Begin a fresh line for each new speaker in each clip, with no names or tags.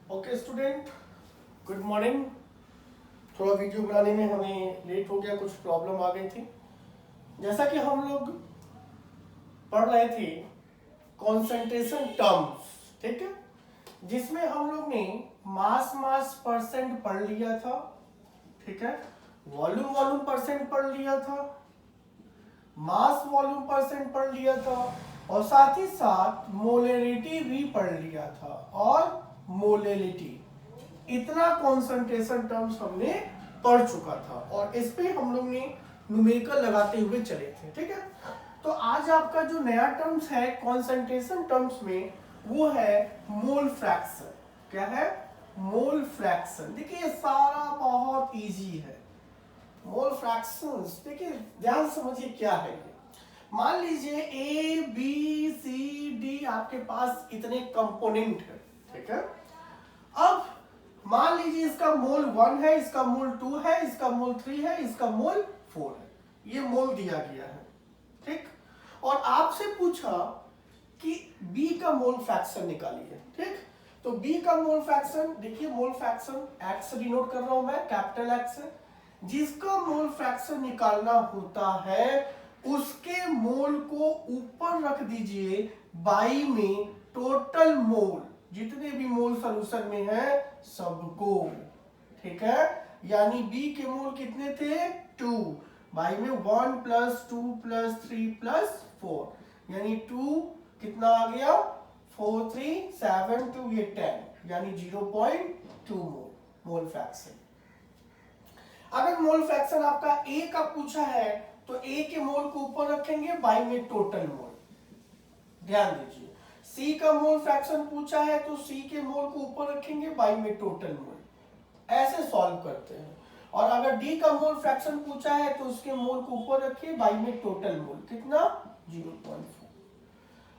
Okay student, good morning. थोड़ा video बनाने में हमें लेट हो गया, कुछ प्रॉब्लम आ गई थी। जैसा कि हम लोग पढ़ रहे थे कॉन्सेंट्रेशन टर्म्स, ठीक है, जिसमें हम लोग ने मास परसेंट पढ़ लिया था, ठीक है, वॉल्यूम परसेंट पढ़ लिया था, मास वॉल्यूम परसेंट पढ़ लिया था, और साथ ही साथ मोलरिटी भी पढ़ लिया था, और मोलरिटी इतना कॉन्सेंट्रेशन टर्म्स हमने पढ़ चुका था, और इस पे हम लोग ने न्यूमेरिकल लगाते हुए चले थे, ठीक है। तो आज आपका जो नया टर्म्स है कॉन्सेंट्रेशन टर्म्स में, वो है मोल फ्रैक्शन। क्या है? Mole fraction. देखिए ये सारा बहुत इजी है। मोल फ्रैक्शंस, देखिए ध्यान समझिए क्या है ये। मान लीजिए ए बी सी डी आपके पास इतने कंपोनेंट है, ठीक है। अब मान लीजिए इसका मोल 1 है, इसका मोल 2 है, इसका मोल 3 है, इसका मोल 4 है, ये मोल दिया गया है, ठीक। और आपसे पूछा कि B का मोल फ्रैक्शन निकालिए, ठीक। तो B का मोल फ्रैक्शन, देखिए मोल फ्रैक्शन X से डिनोट कर रहा हूं मैं, कैपिटल X से। जिसका मोल फ्रैक्शन निकालना होता है उसके मोल को ऊपर रख दीजिए बाई में टोटल मोल, जितने भी मोल सॉल्यूशन में है सबको, ठीक है। यानी B के मोल कितने थे? 2, बाई में 1 + 2 + 3 + 4, यानी 2 कितना आ गया? 4 3 7 2, ये 10, यानी 0.2 मोल फ्रैक्शन। अगर मोल फ्रैक्शन आपका A का पूछा है तो A के मोल को ऊपर रखेंगे बाई में टोटल मोल, ध्यान दीजिए। C का मोल फ्रैक्शन पूछा है तो C के मोल को ऊपर रखेंगे बाई में टोटल मोल। ऐसे सॉल्व करते हैं। और अगर D का मोल फ्रैक्शन पूछा है तो उसके मोल को ऊपर रखिए बाई में टोटल मोल, कितना? 0.4।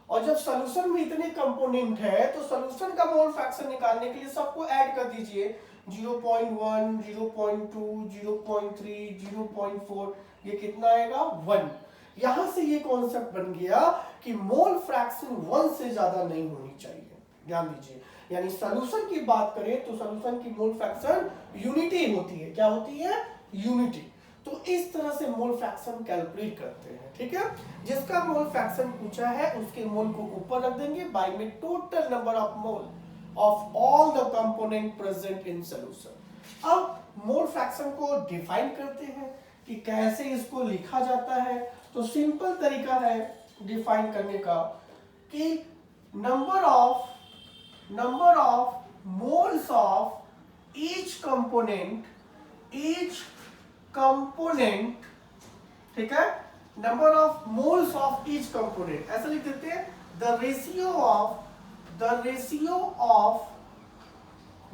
और जब सॉल्यूशन में इतने कंपोनेंट है तो सॉल्यूशन का मोल फ्रैक्शन निकालने के लिए सबको ऐड कर दीजिए, 0.1 0.2 0.3 0.4, ये कितना आएगा? 1। यहां से ये कॉन्सेप्ट बन गया कि मोल फ्रैक्शन 1 से ज्यादा नहीं होनी चाहिए, ध्यान दीजिए। यानी सॉल्यूशन की बात करें तो सॉल्यूशन की मोल फ्रैक्शन यूनिटी होती है। क्या होती है? यूनिटी। तो इस तरह से मोल फ्रैक्शन कैलकुलेट करते हैं, ठीक है। जिसका मोल फ्रैक्शन पूछा है उसके मोल को ऊपर रख देंगे बाई में total number of mole of all the component present in solution. अब मोल फ्रैक्शन को डिफाइन करते हैं कि कैसे इसको लिखा जाता है। तो सिंपल तरीका है डिफाइन करने का कि number of moles of each component, ठीक है, number of moles of each component, ऐसा लिख देते हैं the ratio of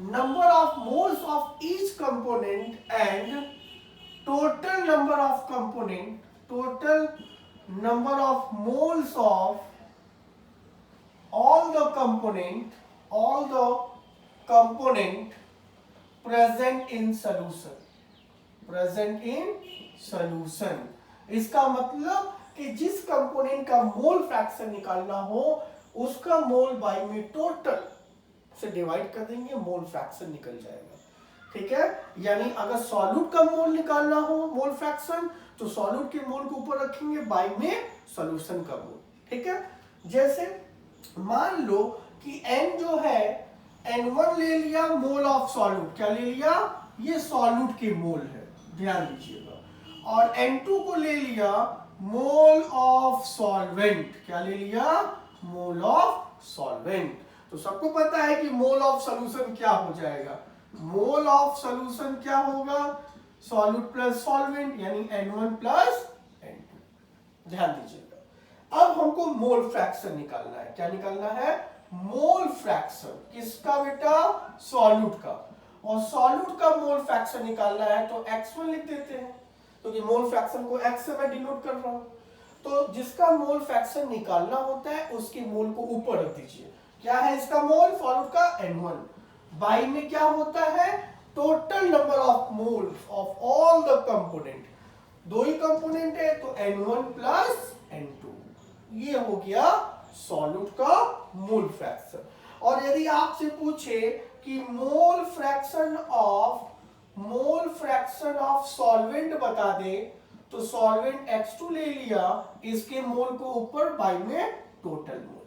number of moles of each component and total number of moles of all the component present in solution। इसका मतलब कि जिस कंपोनेंट का मोल फ्रैक्शन निकालना हो उसका मोल बाई में टोटल से डिवाइड कर देंगे, मोल फ्रैक्शन निकल जाएगा, ठीक है। यानी अगर सॉल्यूट का मोल निकालना हो मोल फ्रैक्शन तो सॉल्यूट के मोल को ऊपर रखेंगे बाई में सॉल्यूशन का मोल, ठीक है। जैसे मान लो कि n जो है n1 ले लिया मोल ऑफ सॉल्यूट, क्या ले लिया? ये सॉल्यूट के मोल है, ध्यान दीजिएगा। और n2 को ले लिया मोल ऑफ सॉल्वेंट, क्या ले लिया? Mole of solvent. तो सबको पता है कि मोल ऑफ सॉल्यूशन क्या हो जाएगा? मोल ऑफ सॉल्यूशन क्या होगा? सॉल्यूट प्लस सॉल्वेंट, यानी n1 प्लस n2। ध्यान दीजिएगा। अब हमको मोल फ्रैक्शन निकालना है। क्या निकालना है? Mole fraction. किसका बेटा? सॉल्यूट का। और सॉल्यूट का मोल फ्रैक्शन निकालना है तो x1 लिख देते हैं, तो ये मोल फ्रैक्शन को x से मैं डिनोट कर रहा हूं। तो जिसका मोल फ्रैक्शन निकालना होता है उसके मोल को ऊपर रख दीजिए। क्या है इसका मोल? सॉल्यूट का n1 बाई में क्या होता है? Total number of moles of all the component. दो ही कंपोनेंट है तो n1 प्लस n2, ये हो गया सॉल्यूट का मोल फ्रैक्शन। और यदि आपसे पूछे कि मोल फ्रैक्शन ऑफ सॉल्वेंट बता दे, तो सॉल्वेंट X2 ले लिया, इसके मोल को ऊपर बाई में टोटल मोल,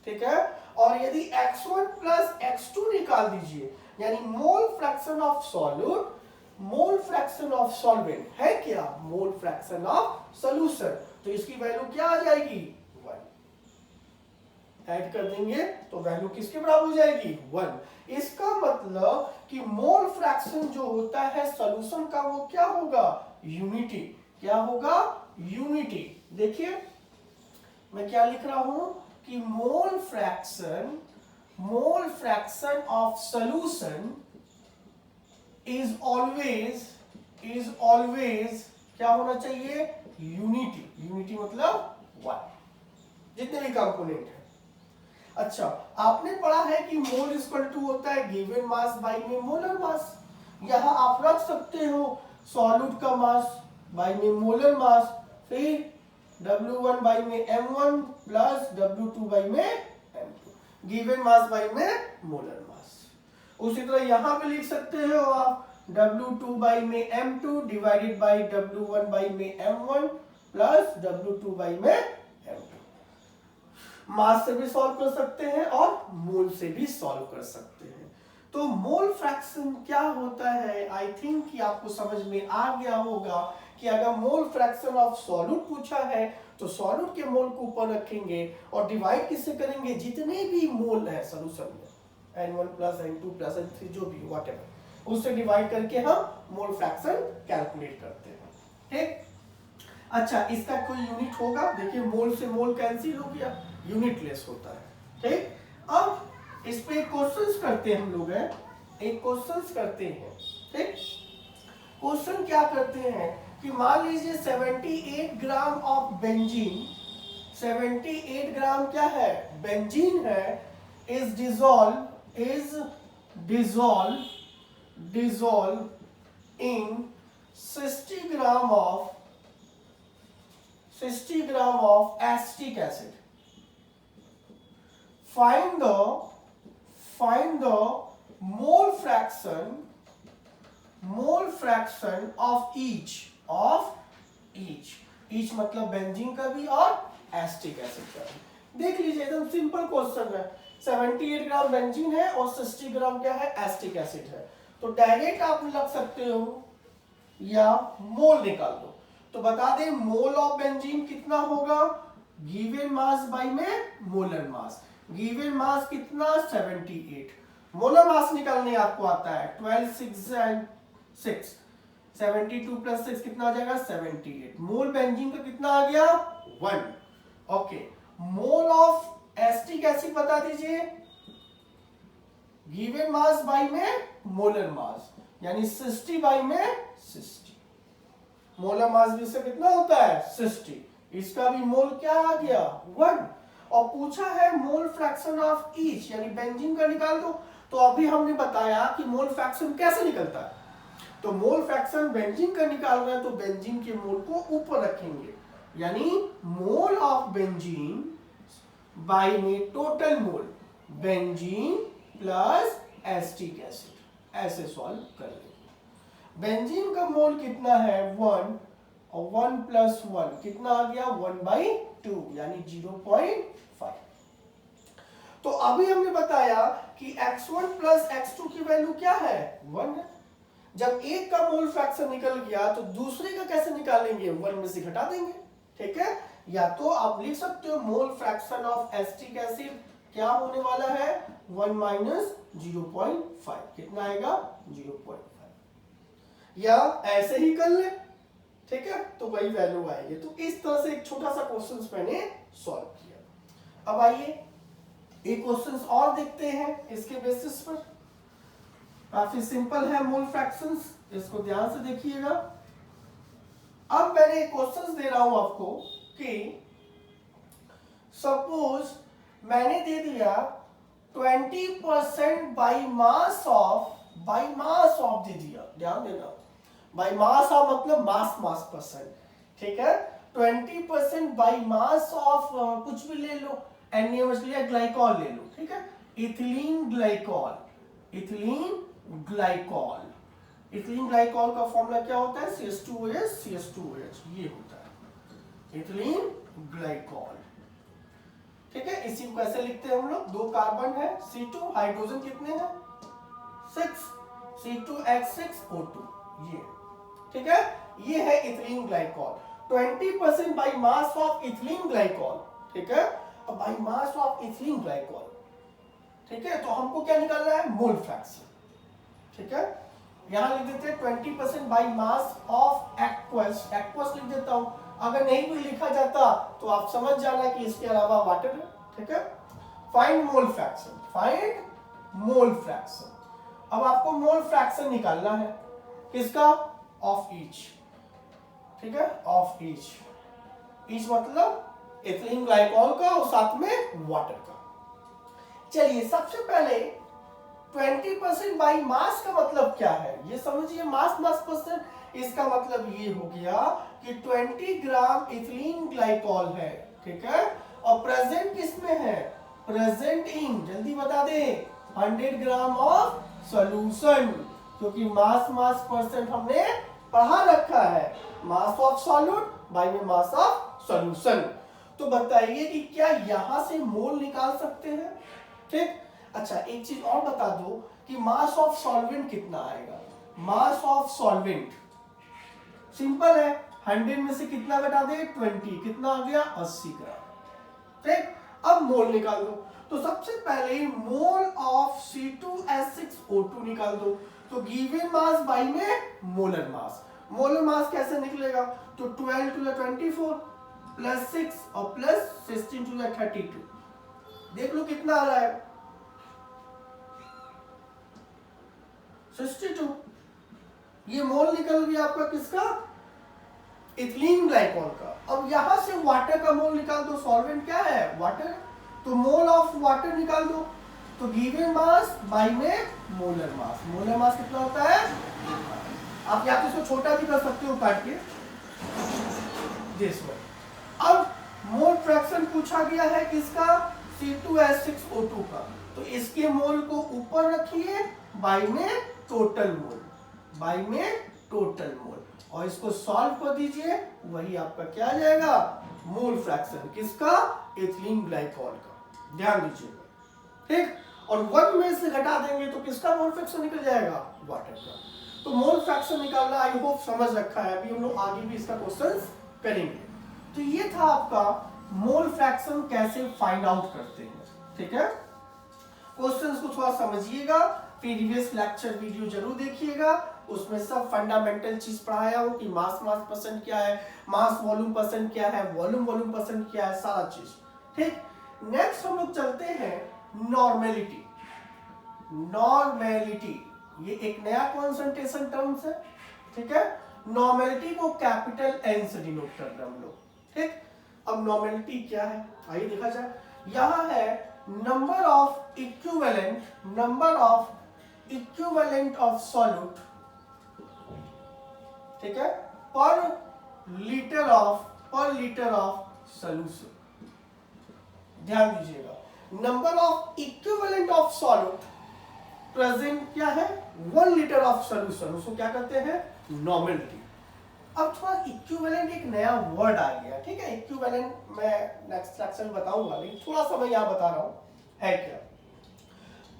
ठीक है। और यदि X1 प्लस X2 निकाल दीजिए, यानी mole fraction of solute, mole fraction of solvent है क्या, मोल फ्रैक्शन ऑफ सॉल्यूशन, तो इसकी वैल्यू क्या आ जाएगी 1। ऐड कर देंगे तो वैल्यू किसके बराबर हो जाएगी 1। इसका मतलब कि मोल फ्रैक्शन जो होता है सॉल्यूशन का वो क्या होगा, यूनिटी। क्या होगा, यूनिटी। देखिए मैं क्या लिख रहा हूं कि mole fraction of solution is always क्या होना चाहिए, यूनिटी। यूनिटी मतलब 1 जितने भी कंपोनेंट है। अच्छा, आपने पढ़ा है कि मोल इक्वल टू होता है गिवन मास बाई में मोलर मास। यहां आप रख सकते हो सॉल्यूट का मास बाई में मोलर मास, फिर W1 बाई में M1 प्लस W2 बाई में M2, गिवन मास बाई में मोलर मास। उसी तरह यहां पे लिख सकते हो आप W2 बाई में M2 divided by W1 by में M1 प्लस W2 बाई में M2। मास से भी सॉल्व कर सकते हैं और मोल से भी सॉल्व कर सकते हैं। तो मोल फ्रैक्शन क्या होता है, आई थिंक कि आपको समझ में आ गया होगा कि अगर मोल फ्रैक्शन ऑफ सॉल्यूट पूछा है तो सॉल्यूट के मोल को ऊपर रखेंगे और डिवाइड किससे करेंगे, जितने भी मोल है सॉल्यूशन में, N1 plus N2 plus N3 जो भी व्हाटएवर, उससे डिवाइड करके हम मोल फ्रैक्शन कैलकुलेट करते हैं, ठीक। अच्छा, इसका कोई यूनिट होगा, देखिए मोल से मोल कैंसिल हो गया, यूनिटलेस होता है, ठीक। अब इस पे क्वेश्चंस करते हैं हम लोग, हैं एक क्वेश्चंस करते हैं, ठीक। क्वेश्चन क्या करते हैं कि मान लीजिए 78 ग्राम ऑफ बेंजीन, 78 ग्राम क्या है, बेंजीन है, is dissolved in 60 gram of acetic acid. Find the mole fraction of each मतलब बेंजीन का भी और एसिटिक एसिड का भी। देख लीजिए एकदम सिंपल क्वेश्चन है, 78 ग्राम बेंजीन है और 60 ग्राम क्या है, एसिटिक एसिड है। तो डायरेक्ट आप लग सकते हो या मोल निकाल दो। तो बता दें मोल ऑफ बेंजीन कितना होगा, गिवन मास बाई में मोलर मास। गिवन मास कितना 78, मोलर मास निकालने आपको आता है 12 6 and 6, 72 प्लस 6 कितना आ जाएगा 78। मोल बेंजीन का कितना आ गया 1। Okay, mole of acetic acid बता दीजिए, गिवन मास बाई में मोलर मास, यानी 60 बाई में 60। मोलर मास भी से कितना होता है 60, इसका भी मोल क्या आ गया 1। और पूछा है मोल फ्रैक्शन ऑफ ईच, यानी बेंजीन का निकाल दो। तो अभी हमने बताया कि मोल फ्रैक्शन कैसे निकलता है। तो मोल फ्रैक्शन बेंजीन का निकालना है तो बेंजीन के मोल को ऊपर रखेंगे, यानी मोल ऑफ बेंजीन बाई में total mole, benzene plus acetic acid, ऐसे सॉल्व कर लेंगे। बेंजीन का मोल कितना है 1, और 1 प्लस 1 कितना आ गया 1/2, यानी 0.5। तो अभी हमने बताया कि x1 प्लस x2 की वैल्यू क्या है 1 है। जब एक का मोल फ्रैक्शन निकल गया तो दूसरे का कैसे निकालेंगे, 1 में से घटा देंगे, ठीक है। या तो आप लिख सकते हो mole fraction of acetic acid क्या होने वाला है 1 माइनस 0.5, कितना आएगा 0.5, या ऐसे ही कर ले, ठीक है, तो वही वैल्यू आएगी। तो इस तरह से एक छोटा सा क्वेश्चन मैंने सॉल्व किया। अब आइए एक क्वेश्चन और देखते हैं इसके बेसिस पर, काफी सिंपल है मोल फ्रैक्शंस, इसको ध्यान से देखिएगा। अब मैंने एक क्वेश्चन दे रहा हूं आपको कि सपोज मैंने दे दिया 20% बाई मास ऑफ दे दिया, ध्यान देना, बाई मास ऑफ मतलब मास परसेंट, ठीक है। 20% बाई मास ऑफ कुछ भी ले लो, Na मछली है, ग्लाइकॉल ले लो, ठीक है, ethylene glycol, ethylene glycol, ethylene glycol का फॉर्मूला क्या होता है, CH2OH CH2OH, ये होता है इथिलीन ग्लाइकॉल, ठीक है। इसी को कैसे लिखते हैं हम लोग, 2 कार्बन है, C2, हाइड्रोजन कितने हैं 6, C2H6O2, ये, ठीक है, ये है ethylene glycol. 20% by mass of ethylene glycol, ठीक है, और by mass of ethylene glycol, ठीक है, तो हमको क्या निकालना है, मोल फ्रैक्शन, ठीक है। यहां लिख देते हैं 20% by mass of aqueous, aqueous लिख देता हूं, अगर नहीं भी लिखा जाता तो आप समझ जाना कि इसके अलावा वाटर है, ठीक है। Find mole fraction, find mole fraction, अब आपको मोल फ्रैक्शन निकालना है, किसका, ऑफ ईच, ठीक है, ऑफ ईच, ईच मतलब इथिलीन ग्लाइकॉल का और साथ में वाटर का। चलिए सबसे पहले 20% बाई मास का मतलब क्या है, ये समझिए, मास मास परसेंट, इसका मतलब ये हो गया कि 20 ग्राम इथिलीन ग्लाइकॉल है, ठीक है, और प्रेजेंट किसमें है, प्रेजेंट इन, जल्दी बता दे, 100 ग्राम ऑफ सॉल्यूशन, क्योंकि मास मास परसेंट हमने पढ़ा रखा है, मास ऑफ सॉल्यूट बाय में मास ऑफ सॉल्यूशन। तो बताइए कि क्या यहां से मोल निकाल सकते हैं, ठीक। अच्छा एक चीज और बता दो कि मास ऑफ सॉल्वेंट कितना आएगा, मास ऑफ सॉल्वेंट सिंपल है, 100 में से कितना घटा दे 20, कितना आ गया 80 ग्राम, ठीक। अब मोल निकाल दो, तो सबसे पहले मोल ऑफ C2H6O2 निकाल दो, तो गिवन मास बाई में मोलर मास, मोलर मास कैसे निकलेगा, तो 12 to the 24 प्लस 6 और प्लस 16 to the 32, देख लो कितना आ रहा है 62, ये मोल निकल गया आपका किसका, इथिलीन ग्लाइकॉल का। अब यहां से वाटर का मोल निकाल दो, सॉल्वेंट क्या है वाटर, तो मोल ऑफ वाटर निकाल दो, तो गिवन मास बाई में मोलर मास, मोलर मास कितना होता है, आप या तो इसको छोटा भी कर सकते हो काट के दिस वे। अब मोल फ्रैक्शन पूछा गया है किसका, C2H6O2 का, तो इसके मोल को ऊपर रखिए, बाई में टोटल मोल, बाई में टोटल मोल, और इसको सॉल्व कर दीजिए, वही आपका क्या आ जाएगा, मोल फ्रैक्शन किसका, इथिलीन ग्लाइकॉल का, ध्यान दीजिएगा, ठीक। और 1 में से घटा देंगे तो किसका मोल फ्रैक्शन निकल जाएगा, वाटर का। तो मोल फ्रैक्शन निकालना आई होप समझ रखा है, अभी हम लोग आगे भी इसका क्वेश्चंस करेंगे। तो ये था आपका मोल फ्रैक्शन कैसे फाइंड आउट करते हैं, ठीक है। क्वेश्चंस को थोड़ा समझिएगा, प्रीवियस लेक्चर वीडियो जरूर देखिएगा, उसमें सब फंडामेंटल चीज पढ़ाया हो कि मास मास परसेंट क्या है, मास वॉल्यूम परसेंट क्या है, वॉल्यूम वॉल्यूम परसेंट क्या है, सारा चीज, ठीक। नेक्स्ट हम लोग चलते हैं नॉर्मेलिटी, नॉर्मेलिटी ये एक नया कॉन्सेंट्रेशन टर्म्स है, ठीक है। नॉर्मेलिटी को कैपिटल N से डिनोट कर रहे हैं हम लोग, ठीक। अब नॉर्मेलिटी क्या है आइए देखा जाए, यहां है number of equivalent, number of equivalent of solute, ठीक है, पर लीटर ऑफ सॉल्यूशन, ध्यान दीजिएगा, number of equivalent of solute present क्या है 1 लीटर ऑफ सॉल्यूशन, उसको क्या कहते हैं नॉर्मेलिटी। अब थोड़ा इक्विवेलेंट एक नया वर्ड आ गया, ठीक है, इक्विवेलेंट मैं नेक्स्ट लेक्चर में बताऊंगा, लेकिन थोड़ा सा मैं यहां बता रहा हूं है क्या,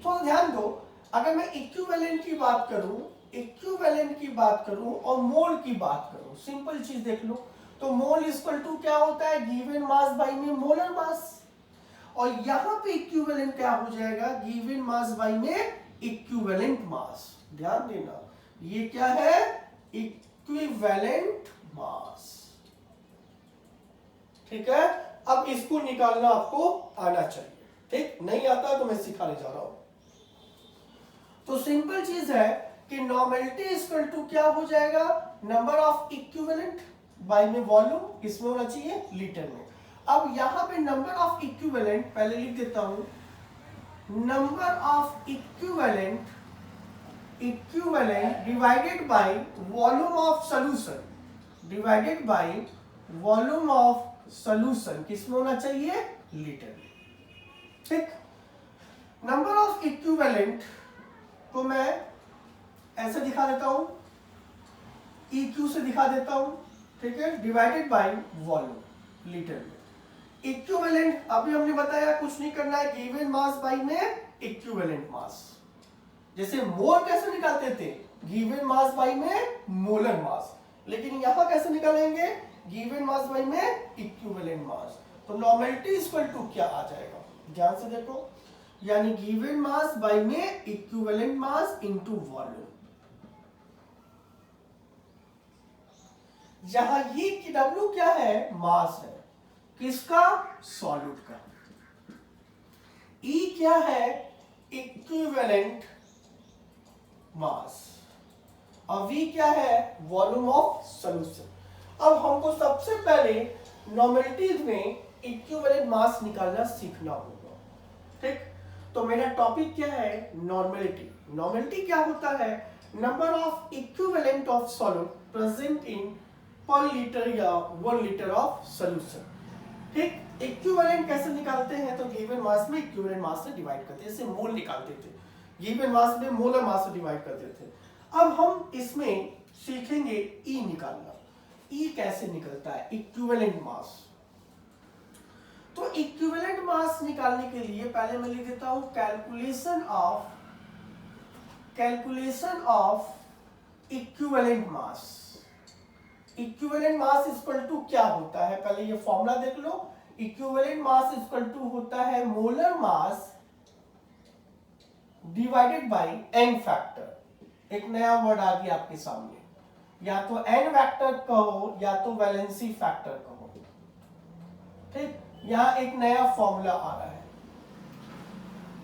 थोड़ा ध्यान दो। अगर मैं इक्विवेलेंट की बात करूं, इक्विवेलेंट की बात करूं और मोल की बात करूं, सिंपल चीज देख लो, तो मोल इक्वल टू क्या होता है, गिवन मास बाई में मोलर मास, और यहां पे इक्विवेलेंट क्या हो जाएगा, गिवन मास बाई में इक्विवेलेंट मास, ध्यान देना ये क्या है, इक्विवेलेंट मास, ठीक है। अब इसको निकालना आपको आना चाहिए, ठीक, नहीं आता तो मैं सिखाने जा रहा हूं। तो सिंपल चीज है कि नॉर्मेलिटी इक्वल टू क्या हो जाएगा, नंबर ऑफ इक्विवेलेंट बाई में वॉल्यूम, किसमें होना चाहिए लीटर में। अब यहां पे नंबर ऑफ इक्विवेलेंट पहले लिख देता हूं, number of equivalent divided by volume of solution, divided by volume of solution, किसमें होना चाहिए लीटर में, ठीक, नंबर ऑफ इक्विवेलेंट को मैं ऐसे दिखा देता हूं, EQ से दिखा देता हूं, ठीक है, डिवाइडेड बाय वॉल्यूम लीटर में। इक्विवेलेंट अभी हमने बताया कुछ नहीं करना है, गिवन मास बाय में इक्विवेलेंट मास। जैसे मोल कैसे निकालते थे, गिवन मास बाय में मोलर मास, लेकिन यहां कैसे निकालेंगे, गिवन मास बाय में इक्विवेलेंट मास। तो नॉर्मेलिटी इक्वल टू क्या आ जाएगा, ध्यान से देखो, यानी गिवन मास बाय में इक्विवेलेंट मास इनटू वॉल्यूम। जहां ये कि W क्या है, मास है, किसका, सॉल्यूट का। E क्या है, इक्विवेलेंट मास, और V क्या है, वॉल्यूम ऑफ सॉल्यूशन। अब हमको सबसे पहले नॉर्मेलिटीज में इक्विवेलेंट मास निकालना सीखना होगा, ठीक। तो मेरा टॉपिक क्या है, नॉर्मेलिटी। नॉर्मेलिटी क्या होता है, number of equivalent of solute present in पर लीटर या 1 लीटर ऑफ सॉल्यूशन, ठीक। इक्विवेलेंट कैसे निकालते हैं, तो गिवन मास में इक्विवेलेंट मास से डिवाइड करते हैं, जैसे मोल निकालते थे, गिवन मास में मोलर मास से डिवाइड करते थे। अब हम इसमें सीखेंगे ई निकालना। ई कैसे निकलता है, इक्विवेलेंट मास। तो इक्विवेलेंट मास निकालने के लिए पहले मैं लिख देता हूं calculation of equivalent mass. Equivalent mass equal to क्या होता है, पहले ये फॉर्मूला देख लो। इक्विवेलेंट मास इक्वल टू होता है molar mass divided by n factor. एक नया वर्ड आ गया आपके सामने, या तो n फैक्टर कहो या तो वैलेंसी फैक्टर कहो, ठीक। यहां एक नया फॉर्मूला आ रहा है।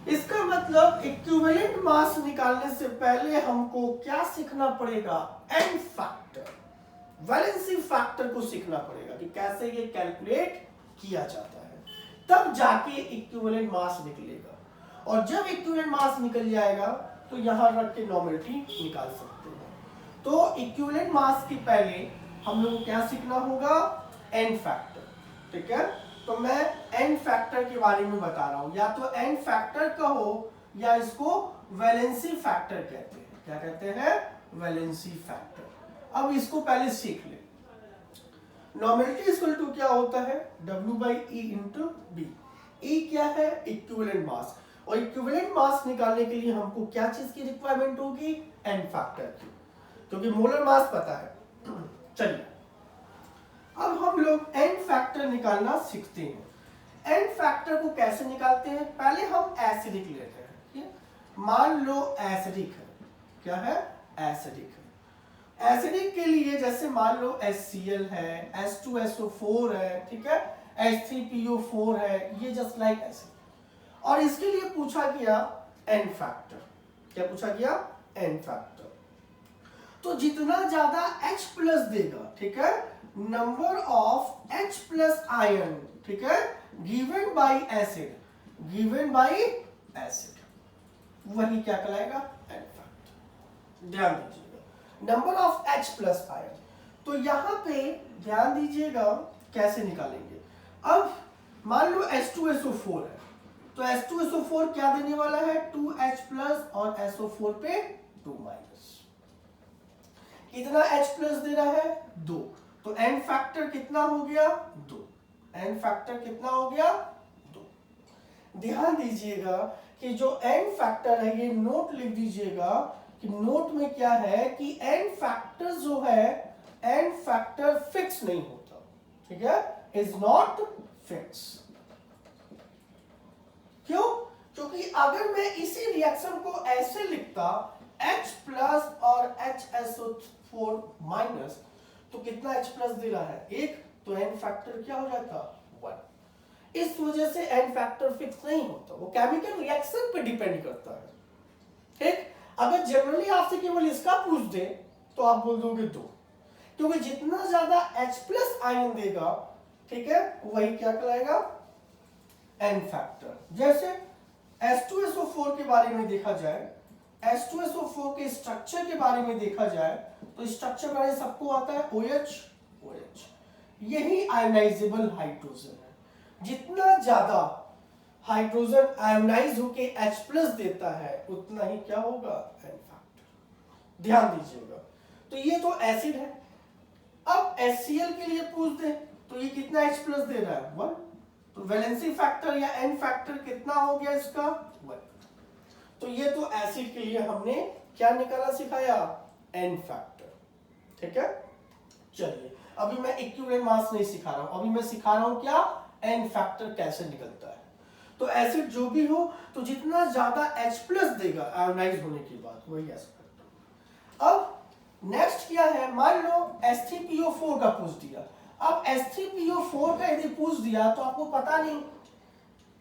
इसका मतलब इक्विवेलेंट मास निकालने से पहले हमको क्या सीखना पड़ेगा, n फैक्टर, वैलेंसी फैक्टर को सीखना पड़ेगा कि कैसे ये कैलकुलेट किया जाता है, तब जाके इक्विवेलेंट मास निकलेगा। और जब इक्विवेलेंट मास निकल जाएगा तो यहां रख के नॉर्मेलिटी निकाल सकते हैं। तो इक्विवेलेंट मास के पहले हम लोग को क्या सीखना होगा, n फैक्टर, ठीक है। तो मैं n फैक्टर के बारे में बता रहा हूं, या तो n फैक्टर कहो या इसको वैलेंसी फैक्टर कहते हैं। क्या कहते हैं, वैलेंसी फैक्टर। अब इसको पहले सीख ले। नॉर्मेलिटी इक्वल टू क्या होता है, W by E into B। E क्या है, इक्विवेलेंट मास, और इक्विवेलेंट मास निकालने के लिए हमको क्या चीज की रिक्वायरमेंट होगी, n फैक्टर की, क्योंकि मोलर मास पता है। चलिए अब हम लोग n फैक्टर निकालना सीखते हैं। n फैक्टर को कैसे निकालते हैं, पहले हम एसिडिक लेते हैं। मान लो एसिडिक है, क्या है, एसिडिक है। एसिडिक के लिए जैसे मान लो HCl है, H2SO4 है, ठीक है, H3PO4 है, ये जस्ट लाइक ऐसे। और इसके लिए पूछा गया n फैक्टर। क्या पूछा गया, n फैक्टर। तो जितना ज्यादा H प्लस देगा, ठीक है, number of H plus ion, ठीक है, given by acid, given by acid, वही क्या कहलाएगा, n फैक्टर। ध्यान दीजिएगा, number of H plus ion. तो यहां पे ध्यान दीजिएगा कैसे निकालेंगे। अब मान लो H2SO4 है, तो H2SO4 क्या देने वाला है, 2H प्लस और SO4 पे 2 माइनस। कितना H प्लस दे रहा है, 2, तो n फैक्टर कितना हो गया, 2। n फैक्टर कितना हो गया, 2। ध्यान दीजिएगा कि जो n फैक्टर है, ये नोट लिख दीजिएगा कि नोट में क्या है कि n फैक्टर जो है, n फैक्टर फिक्स नहीं होता, ठीक है, इज नॉट फिक्स। क्यों, क्योंकि अगर मैं इसी रिएक्शन को ऐसे लिखता, H प्लस और HSO4 माइनस, तो कितना H प्लस दे रहा है, 1, तो n फैक्टर क्या हो जाता, 1। इस वजह से n फैक्टर फिक्स नहीं होता, वो केमिकल रिएक्शन पे डिपेंड करता है, ठीक। अगर जनरली आपसे केवल इसका पूछ दे तो आप बोल दोगे 2, क्योंकि जितना ज्यादा H प्लस आयन देगा, ठीक है, वही क्या कहलाएगा, n फैक्टर। जैसे H2SO4 के बारे में देखा जाए, H2SO4 के स्ट्रक्चर के बारे में देखा जाए, तो स्ट्रक्चर बारे सबको आता है, OH, OH, यही आयनाइजेबल हाइड्रोजन है। जितना ज्यादा हाइड्रोजन आयोनाइज होके H+ देता है उतना ही क्या होगा, एन फैक्टर। ध्यान दीजिएगा। तो ये तो एसिड है। अब HCl के लिए पूछ दे तो ये कितना H+ दे रहा है, 1। तो वैलेंसी फैक्टर या एन फैक्टर कितना हो गया इसका, 1। तो ये तो एसिड के लिए हमने क्या निकाला सिखाया, एन फैक्टर। ठीक है, चलिए अभी मैं इक्विवेलेंट मास नहीं सिखा रहा हूं, अभी मैं सिखा रहा हूं क्या, एन फैक्टर कैसे निकलता है। तो एसिड जो भी हो तो जितना ज्यादा H+ देगा आयोनाइज होने के बाद वही एस फैक्टर। अब नेक्स्ट क्या है, मान लो H3PO4 का पूछ दिया। अब H3PO4 का यदि पूछ दिया तो आपको पता नहीं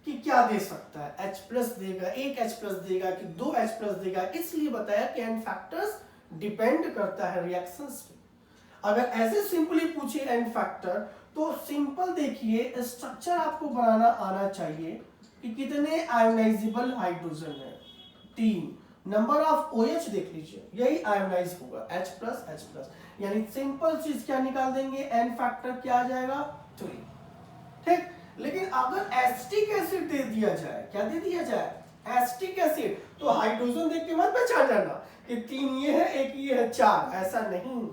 कि क्या दे सकता है, H+ देगा, एक H+ देगा कि 2 H+ देगा, इसलिए बताया कि एन फैक्टर्स डिपेंड करता है रिएक्शंस पे। अगर ऐसे सिंपली पूछे एन फैक्टर तो सिंपल देखिए स्ट्रक्चर आपको बनाना आना चाहिए कि कितने आयोनाइजेबल हाइड्रोजन है, 3। नंबर ऑफ OH देख लीजिए, यही आयोनाइज होगा H+, यानी सिंपल चीज क्या निकाल देंगे, एन फैक्टर क्या आ जाएगा, 3। ठीक, लेकिन अगर एसिटिक एसिड दे दिया जाए, क्या दे दिया जाए, एसिटिक एसिड, तो हाइड्रोजन देख के मत पहचान जाना कि 3 ये है, एक ये है, 4, ऐसा नहीं।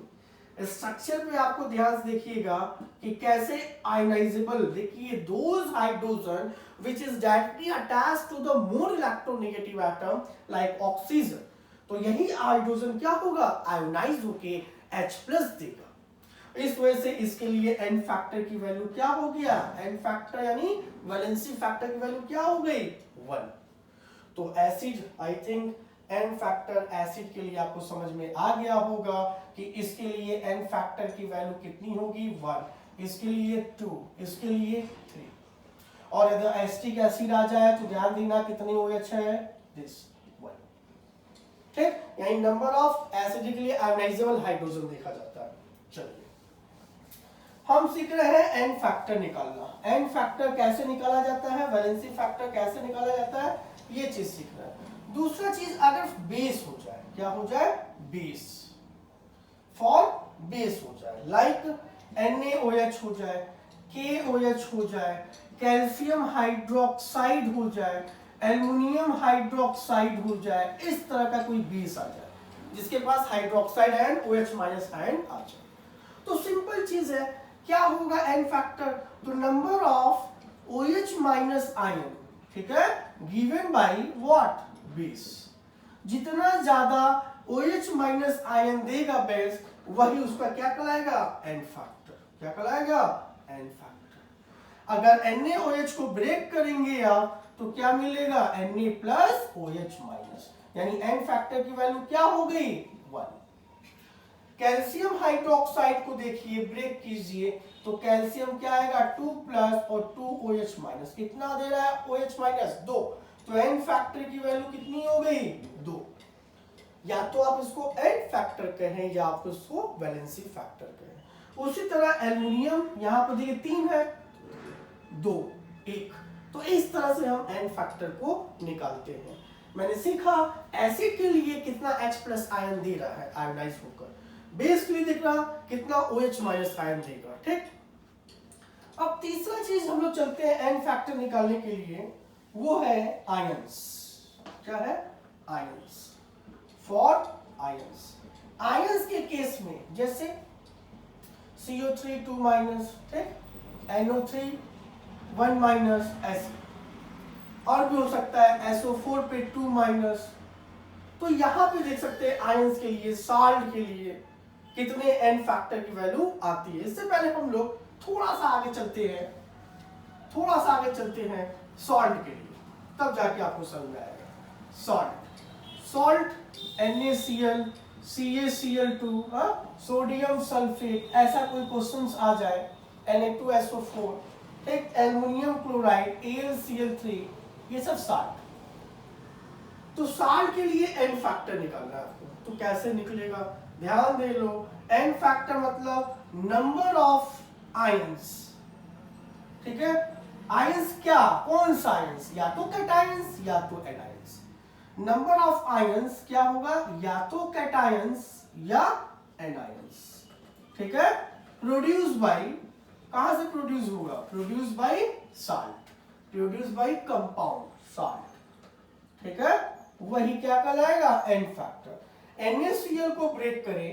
स्ट्रक्चर पे आपको ध्यान से देखिएगा कि कैसे आयोनाइजेबल, देखिए those hydrogen which is directly attached to the more electronegative atom like oxygen, तो यही हाइड्रोजन क्या होगा, आयोनाइज होके H+ देगा। इस वजह से इसके लिए एन फैक्टर की वैल्यू क्या हो गया, एन फैक्टर यानी वैलेंसी फैक्टर की वैल्यू क्या हो गई, 1। तो acid, I think n factor acid के लिए आपको समझ में आ गया होगा कि इसके लिए एन फैक्टर की वैल्यू कितनी होगी, 1, इसके लिए 2, इसके लिए 3। और यदि एसिटिक एसिड आ जाए तो ध्यान देना कितनी OH है, दिस 1। ठीक, यानी नंबर ऑफ एसिडिकली आयोनाइजेबल हाइड्रोजन देखा जाता है। चलिए हम सीख रहे हैं एन फैक्टर निकालना। एन फैक्टर कैसे निकाला जाता है, वैलेंसी फैक्टर कैसे निकाला जाता है, ये चीज सीख रहे हैं। दूसरा चीज, अगर बेस हो जाए, क्या हो जाए, बेस, फॉर बेस हो जाए, लाइक NaOH हो जाए, KOH हो जाए, कैल्शियम हाइड्रोक्साइड हो जाए, एल्युमिनियम हाइड्रोक्साइड हो जाए, इस तरह का कोई बेस आ जाए जिसके पास हाइड्रोक्साइड आयन OH- आयन आ जाए, तो सिंपल चीज है, क्या होगा एन फैक्टर, तो नंबर ऑफ OH- आयन, ठीक है, गिवन बाय व्हाट, बेस। जितना ज्यादा OH- आयन देगा बेस, वही उसका क्या कहलाएगा, एन फैक्टर। क्या कहलाएगा, एन फैक्टर। अगर NaOH को ब्रेक करेंगे आप तो क्या मिलेगा, Na+OH-, यानी एन फैक्टर की वैल्यू क्या हो गई, 1। कैल्शियम हाइड्रोक्साइड को देखिए, ब्रेक कीजिए तो कैल्शियम क्या आएगा, 2+ और 2OH-, कितना दे रहा है, OH-, 2। तो एन फैक्टर की वैल्यू कितनी हो गई, 2। या तो आप इसको एन फैक्टर कहें या आप इसको वैलेंसी फैक्टर कहें। उसी तरह एल्युमिनियम, यहां पर देखिए 3 है, 2, 1, तो इस तरह से हम एन फैक्टर को निकालते हैं। मैंने सीखा एसिड के लिए कितना H+ आयन दे रहा है आयोनाइज होकर, बेस के लिए देख रहा कितना OH- आयन देगा। ठीक, अब तीसरा चीज हम लोग चलते हैं एन फैक्टर निकालने के लिए, वो है आयंस। क्या है, आयंस, फॉर आयंस। आयंस के केस में जैसे CO3 2-, ठीक, NO3 1-, ऐसे, और भी हो सकता है SO4 पे 2-। तो यहां पे देख सकते हैं आयंस के लिए, साल्ट के लिए कितने एन फैक्टर की वैल्यू आती है। इससे पहले हम लोग थोड़ा सा आगे चलते हैं, थोड़ा सा आगे चलते हैं सॉल्ट के लिए, तब जाके आपको समझ में आएगा। Salt NaCl, CaCl2, sodium sulphate, ऐसा कोई क्वेश्चंस आ जाए, Na2SO4, एक एल्युमिनियम क्लोराइड AlCl3, ये सब साल्ट। तो साल्ट के लिए एन फैक्टर निकालना है आपको, तो कैसे निकलेगा, ध्यान दे लो। एन फैक्टर मतलब नंबर ऑफ आयंस, ठीक है, आयंस क्या, कौन सा आयंस, या तो कैटायंस या तो एनायंस। नंबर ऑफ आयंस क्या होगा, या तो कैटायंस या एनायंस, ठीक है। प्रोड्यूस बाय, कहां से प्रोड्यूस होगा, produce by salt, produce by compound salt, ठीक है, वही क्या कहलाएगा एन फैक्टर। NaCl को ब्रेक करें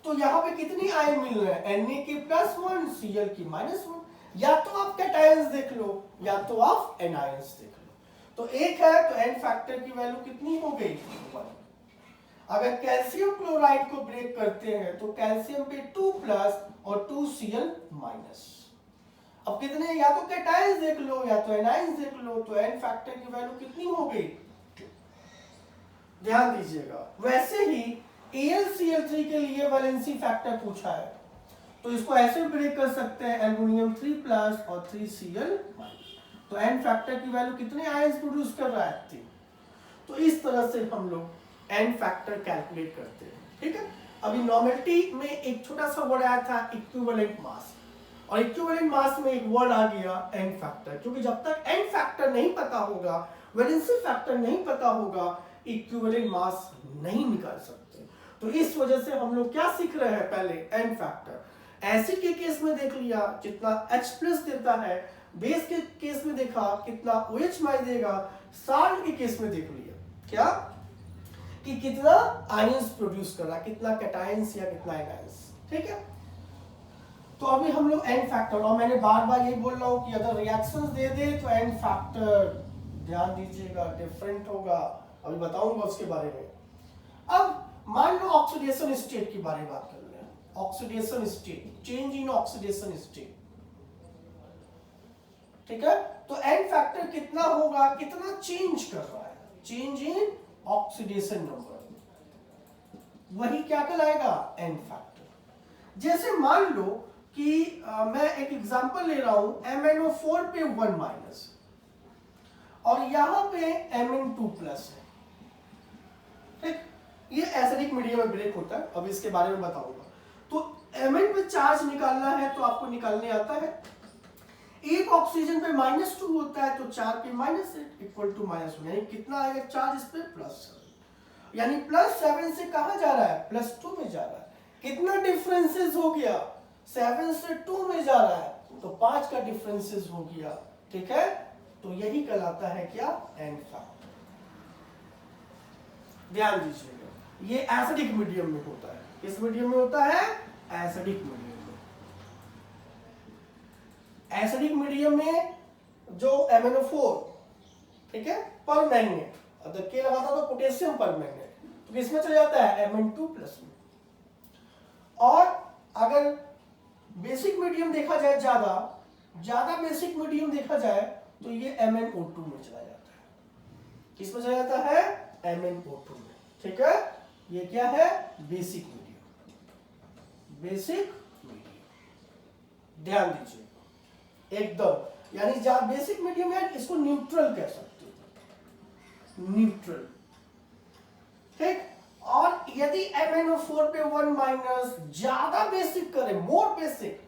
तो यहां पे कितनी आयन मिल रहे हैं, Na की +1 Cl की -1। या तो आप कैटायंस देख लो या तो आप एनायंस देख लो। तो एक है तो एन फैक्टर की वैल्यू कितनी हो गई 1। अगर कैल्शियम क्लोराइड को ब्रेक करते हैं तो कैल्शियम पे 2+ और 2Cl-। अब कितने, या तो कैटायंस देख लो या तो एनायंस देख लो, तो एन फैक्टर की वैल्यू कितनी हो गई 2। ध्यान दीजिएगा। वैसे ही AlCl3 के लिए वैलेंसी फैक्टर पूछा है तो इसको ऐसे ब्रेक कर सकते हैं एल्युमिनियम 3+ और 3Cl-। तो एन फैक्टर की वैल्यू कितने आयंस प्रोड्यूस कर रहा है 3। तो इस तरह से हम लोग एन फैक्टर कैलकुलेट करते हैं, ठीक है। अभी नॉर्मेलिटी में एक छोटा सा वर्ड आया था इक्विवेलेंट मास, और इक्विवेलेंट मास में एक वर्ड आ गया एन फैक्टर, क्योंकि जब तक एन फैक्टर नहीं पता होगा, वैलेंसी फैक्टर नहीं पता होगा, इक्विवेलेंट मास नहीं निकाल सकते। तो इस वजह से हम लोग क्या सीख रहे हैं, पहले एन फैक्टर एसिड के केस में देख लिया जितना H+ देता है, बेस के केस में देखा कितना OH- देगा, साल्ट के केस में देख लिया क्या कि कितना आयंस प्रोड्यूस कर रहा है, कितना कैटायंस या कितना एनायंस, ठीक है। तो अभी हम लोग एन फैक्टर, और मैंने बार बार यही बोल रहा हूं कि अगर रिएक्शंस दे दे तो एन फैक्टर ध्यान दीजिएगा डिफरेंट होगा, अभी बताऊंगा उसके बारे में। अब मान लो ऑक्सीडेशन स्टेट की बारे में बात कर रहे हैं, oxidation state, change in oxidation state, ठीक है। तो एन फैक्टर कितना होगा, कितना चेंज कर रहा है, चेंज इन ऑक्सीडेशन नंबर, वही क्या कहलाएगा एन फैक्टर। जैसे मान लो कि मैं एक एग्जांपल ले रहा हूं MnO4 पे 1- और यहां पे Mn2+ है, ठीक। ये एसिडिक मीडियम में ब्रेक होता है, अब इसके बारे में बताऊंगा। तो Mn पे चार्ज निकालना है तो आपको निकालने आता है, एक ऑक्सीजन पे -2 होता है तो 4 पे -8 इक्वल टू -1, यानी कितना आएगा चार्ज इस पे +7, यानी +7 से कहां जा रहा है +2 में जा रहा है। कितना डिफरेंसेस हो गया, 7 से 2 में जा रहा है तो 5 का डिफरेंसेस हो गया, ठीक है। तो यही कहलाता है क्या एन फैक्टर। ध्यान दीजिएगा, ये एसिडिक मीडियम में होता है, किस मीडियम में होता है, एसिडिक मीडियम में। एसिडिक मीडियम में जो MnO4, ठीक है, पर मैग्नेट, अगर के लगाता तो पोटेशियम पर मैग्नेट, तो किसमें चला जाता है Mn2+ में। और अगर बेसिक मीडियम देखा जाए, ज्यादा बेसिक मीडियम देखा जाए तो ये MnO2 में चला जाता है, किसमें चला जाता है MnO2 में, ठीक है। ये क्या है बेसिक मीडियम, बेसिक मीडियम, ध्यान दीजिए एकदम, यानी जहां बेसिक मीडियम है इसको न्यूट्रल कह सकते हो, न्यूट्रल, ठीक। और यदि MnO4 पे 1- ज्यादा बेसिक करे, मोर बेसिक,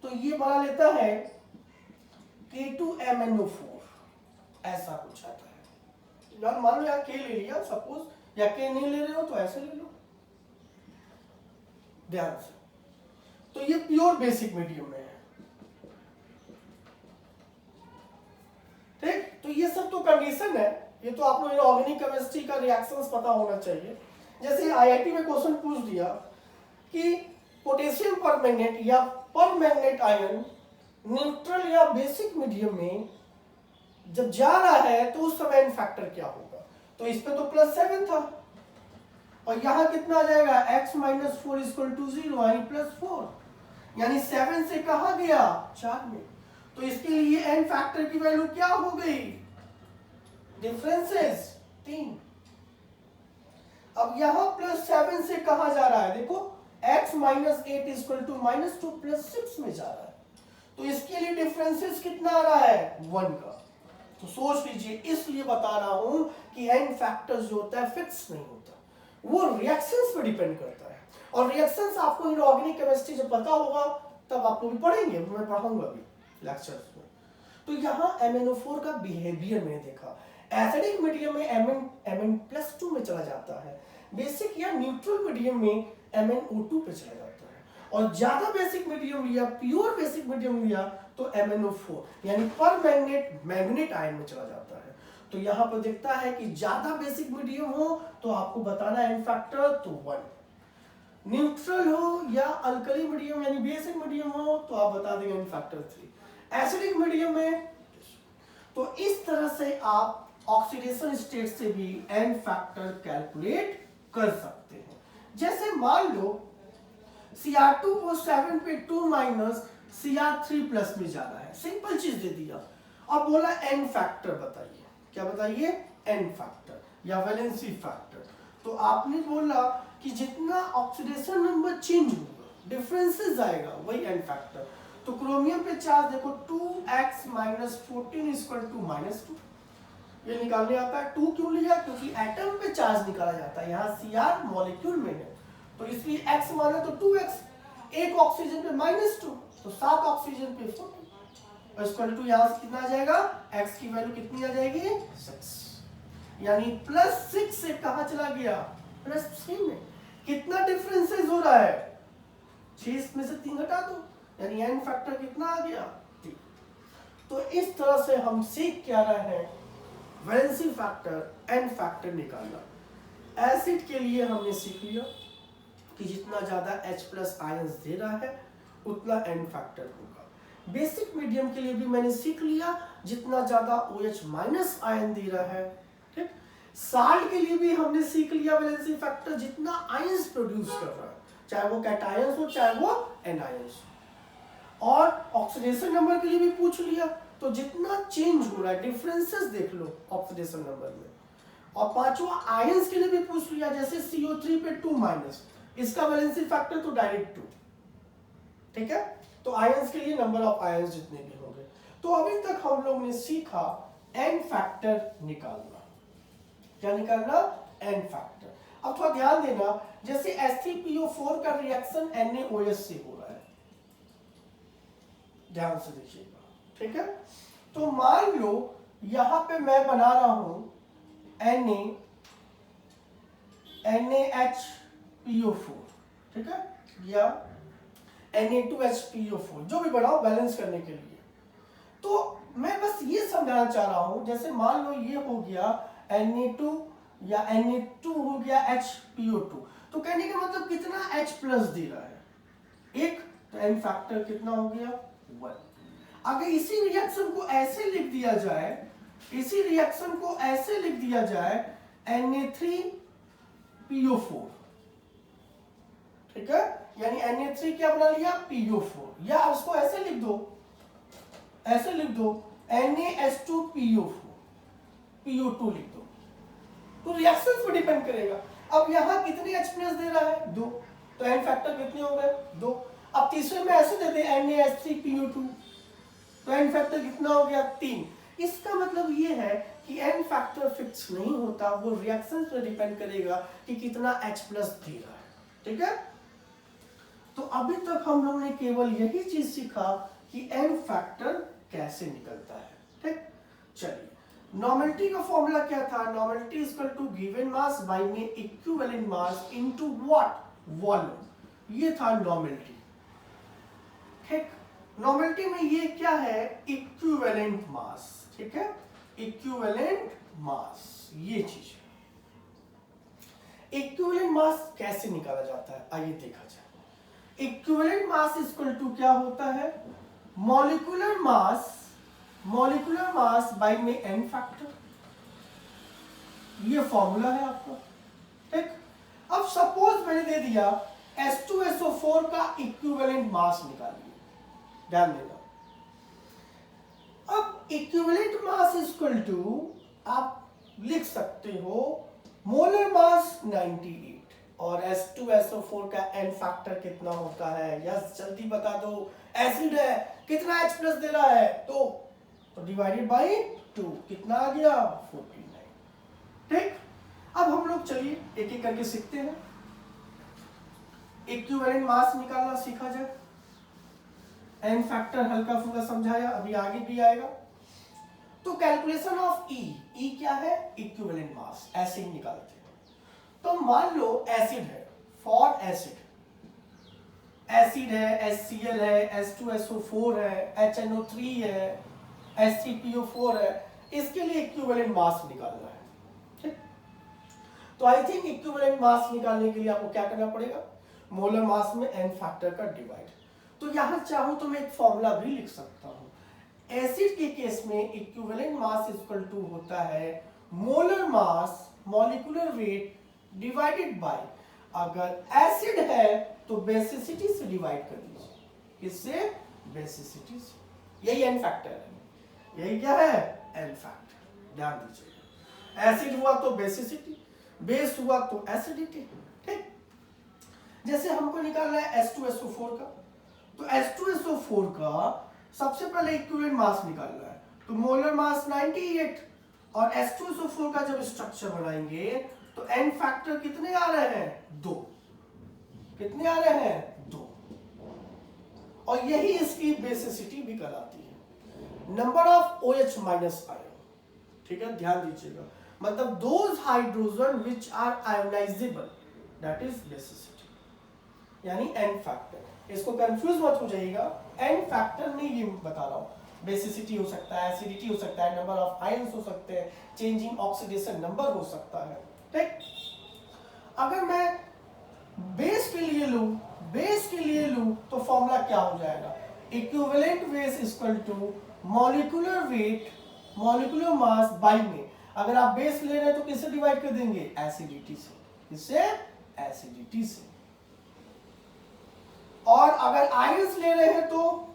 तो ये बना लेता है K2MnO4, ऐसा कुछ आता है। यार मान लो यार K ले लिया सपोज, या K नहीं ले रहे हो तो ऐसे ले लो, ध्यान से। तो ये प्योर बेसिक मीडियम में है, ठीक। तो ये सब तो कंडीशन है, ये तो आप लोग ऑर्गेनिक केमिस्ट्री का रिएक्शंस पता होना चाहिए। जैसे IIT में क्वेश्चन पूछ दिया कि पोटेशियम परमैंगनेट या परमैंगनेट आयन न्यूट्रल या बेसिक मीडियम में जब जा रहा है तो उस समय एन फैक्टर क्या होगा, तो इस पे तो +7 था, और यहां कितना आ जाएगा x - 4 = 0, यानी +4, यानी 7 से कहां गया 4 में। तो इसके लिए एन फैक्टर की वैल्यू क्या हो गई, डिफरेंसेस 3। अब यहां +7 से कहां जा रहा है, देखो x - 8 = -2 +6 में जा रहा है, तो इसके लिए डिफरेंसेस कितना आ रहा है 1 का। तो सोच लीजिए, इसलिए बता रहा हूं कि एन फैक्टर जो होता है फिक्स नहीं होता, वो रिएक्शंस पे डिपेंड करता है। और रिएक्शंस आपको इनऑर्गेनिक केमिस्ट्री जब पता होगा तब आप लोग पढ़ेंगे, मैं पढ़ाऊंगा अभी लेक्चर्स में। तो यहाँ MnO4 का बिहेवियर मैंने देखा, एसिडिक मीडियम में Mn+2 में चला जाता है, बेसिक या न्यूट्रल मीडियम में MnO2 पे चला जाता है, और ज्यादा बेसिक मीडियम लिया, प्योर बेसिक मीडियम लिया, तो MnO4 यानी पर मैग्नेट आयन में चला जाता है। तो यहाँ पर दिखता है कि ज्यादा बेसिक मीडियम हो तो आपको बताना है एन फैक्टर, तो 1। न्यूट्रल हो या अल्कली मीडियम यानी बेसिक मीडियम हो तो आप बता देंगे एन फैक्टर 3। एसिडिक मीडियम में तो इस तरह से आप ऑक्सीडेशन स्टेट से भी एन फैक्टर कैलकुलेट कर सकते हैं। जैसे मान लो Cr2 को 7 पे 2 माइनस Cr3 प्लस में जाना है, सिंपल चीज दे दिया और बोला एन फैक्टर बताइए। क्या बताइए? एन फैक्टर या वैलेंसी फैक्टर। तो आपने बोला कि जितना ऑक्सीडेशन नंबर चेंज होगा, डिफरेंसेस आएगा, वही एन फैक्टर। तो क्रोमियम पे चार्ज देखो 2x माइनस 14 इक्वल टू -2, ये निकालने आता है। 2 क्यों लिया? क्योंकि एटम पे चार्ज निकाला जाता है, यहाँ Cr मॉलिक्यूल में है तो इसलिए x माना तो 2x, एक ऑक्सीजन पे -2 तो 7 ऑक्सीजन पे 14 इक्वल टू यहाँ से कितना आ जाएगा? x की वैल्यू कितनी आ जाएगी? 6। यानी +6 से कहाँ चला गया? +3 में। कितना डिफरेंसेस हो रहा है? 6 में से 3 घटा दो, यानी एन फैक्टर कितना आ गया? 3। तो इस तरह से हम सीख क्या रहे हैं? वैलेंसी फैक्टर, एन फैक्टर निकालना। एसिड के लिए हमने सीख लिया कि जितना ज्यादा H+ आयंस दे रहा है उतना एन फैक्टर होगा। बेसिक मीडियम के लिए भी मैंने सीख लिया जितना ज्यादा OH- आयन दे रहा है, ठीक। साल्ट के लिए भी हमने सीख लिया वैलेंसी फैक्टर जितना आयंस प्रोड्यूस कर रहा है, चाहे वो कैटायंस हो चाहे वो एनायंस हो। और ऑक्सीडेशन नंबर के लिए भी पूछ लिया, तो जितना चेंज हो रहा है डिफरेंसेस देख लो ऑक्सीडेशन नंबर में। और पांचवा आयंस के लिए भी पूछ लिया, जैसे CO3 पे 2 माइनस, इसका वैलेंसी फैक्टर तो डायरेक्ट 2, ठीक है। तो आयंस के लिए नंबर ऑफ आयंस जितने भी होंगे। तो अभी तक हम लोग ने सीखा एन फैक्टर निकालना। क्या निकालना? N factor. अब थोड़ा ध्यान देना, जैसे H3PO4 का रिएक्शन NaOH से हो रहा है, ध्यान से देखिएगा, ठीक है। तो मान लो यहां पे मैं बना रहा हूं NaHPO4, ठीक है, या Na2HPO4, जो भी बनाओ बैलेंस करने के लिए। तो मैं बस ये समझाना चाह रहा हूं, जैसे मान लो ये हो गया Na2 या Na2 हो गया HPO2, तो कहने का मतलब कितना H+ दे रहा है? 1, तो एन फैक्टर कितना हो गया? 1। अगर इसी रिएक्शन को ऐसे लिख दिया जाए, इसी रिएक्शन को ऐसे लिख दिया जाए Na3PO4, ठीक है, यानी Na3 क्या बना लिया? PO4, या उसको ऐसे लिख दो, ऐसे लिख दो NaH2PO4, PO2 लिख दो, तो रिएक्शन पर डिपेंड करेगा। अब यहां कितने H+ दे रहा है? 2, तो एन फैक्टर कितने हो गए? 2। अब तीसरे में ऐसे दे दे NaH3PO2, तो एन फैक्टर कितना हो गया? 3। इसका मतलब ये है कि एन फैक्टर फिक्स नहीं होता, वो रिएक्शन पर डिपेंड करेगा कि कितना H+ दे रहा है, ठीक है। तो अभी तक हम लोगों ने केवल यही चीज सीखा कि एन फैक्टर कैसे निकलता है, ठीक। चलिए, नॉर्मलिटी का फॉर्मूला क्या था? Normality equal to given mass by में equivalent mass into what? Volume. ये था नॉर्मलिटी, ठीक। नॉर्मलिटी में ये क्या है? इक्विवेलेंट मास, ठीक है, इक्विवेलेंट मास, ये चीज है। इक्विवेलेंट मास कैसे निकाला जाता है, आइए देखा जाए। इक्विवेलेंट मास इक्वल टू क्या होता है? मॉलिक्यूलर मास बाय में एन फैक्टर, ये फॉर्मूला है आपका, ठीक। अब सपोज मैंने दे दिया H2SO4 का इक्विवेलेंट मास निकालिए, ध्यान देना। अब इक्विवेलेंट मास इक्वल टू आप लिख सकते हो मोलर मास 98 और H2SO4 का एन फैक्टर कितना होता है? यस, जल्दी बता दो। एसिड है, कितना H+ दे रहा है? तो डिवाइडेड बाय 2, कितना आ गया? 49, ठीक। अब हम लोग चलिए एक एक करके सीखते हैं, इक्विवेलेंट मास निकालना सीखा जाए। एन फैक्टर हल्का फुल्का समझाया, अभी आगे भी आएगा। तो कैलकुलेशन ऑफ ई क्या है? इक्विवेलेंट मास, ऐसे ही निकालते हैं। तो मान लो एसिड है, फॉर एसिड एसिड है, HCl है, H2SO4 है, HNO3 है, H3PO4 है, इसके लिए इक्विवेलेंट मास निकालना है। ठीक, तो आई थिंक इक्विवेलेंट मास निकालने के लिए आपको क्या करना पड़ेगा, मोलर मास में n फैक्टर का डिवाइड। तो यहां चाहूं तो मैं एक फॉर्मूला भी लिख सकता हूं। एसिड के केस में इक्विवेलेंट मास इक्वल टू होता है मोलर मास मॉलिक्यूलर वेट डिवाइडेड बाय, अगर एसिड है तो बेसिसिटी से डिवाइड कर दीजिए, किससे, बेसिसिटी से। यही n फैक्टर है, यही क्या है, n फैक्टर, ध्यान दीजिएगा। एसिड हुआ तो बेसिसिटी, बेस हुआ तो एसिडिटी। ठीक, जैसे हमको निकालना है H2SO4 का, तो H2SO4 का सबसे पहले इक्विवेलेंट मास निकालना है, तो मोलर मास 98, और H2SO4 का जब स्ट्रक्चर बनाएंगे तो n फैक्टर कितने आ रहे हैं, 2। कितने आ रहे हैं, 2, और यही इसकी बेसिसिटी भी कहलाती है, number of OH minus ion. ठीक है, ध्यान दीजिएगा, मतलब those hydrogen which are ionisable, that is basicity, यानी n फैक्टर। इसको कंफ्यूज मत हो जाइएगा, n फैक्टर नहीं ये बता रहा हूं, बेसिसिटी हो सकता है, एसिडिटी हो सकता है, नंबर ऑफ आयंस हो सकते हैं, चेंजिंग ऑक्सीडेशन नंबर हो सकता है। ठीक, अगर मैं बेस के लिए लूं, बेस के लिए लूं तो फॉर्मूला क्या हो जाएगा, equivalent base equal to molecular weight molecular mass by में, अगर आप बेस ले रहे हैं तो किससे डिवाइड कर देंगे, एसिडिटी से, किससे, एसिडिटी से। और अगर आयंस ले रहे हैं तो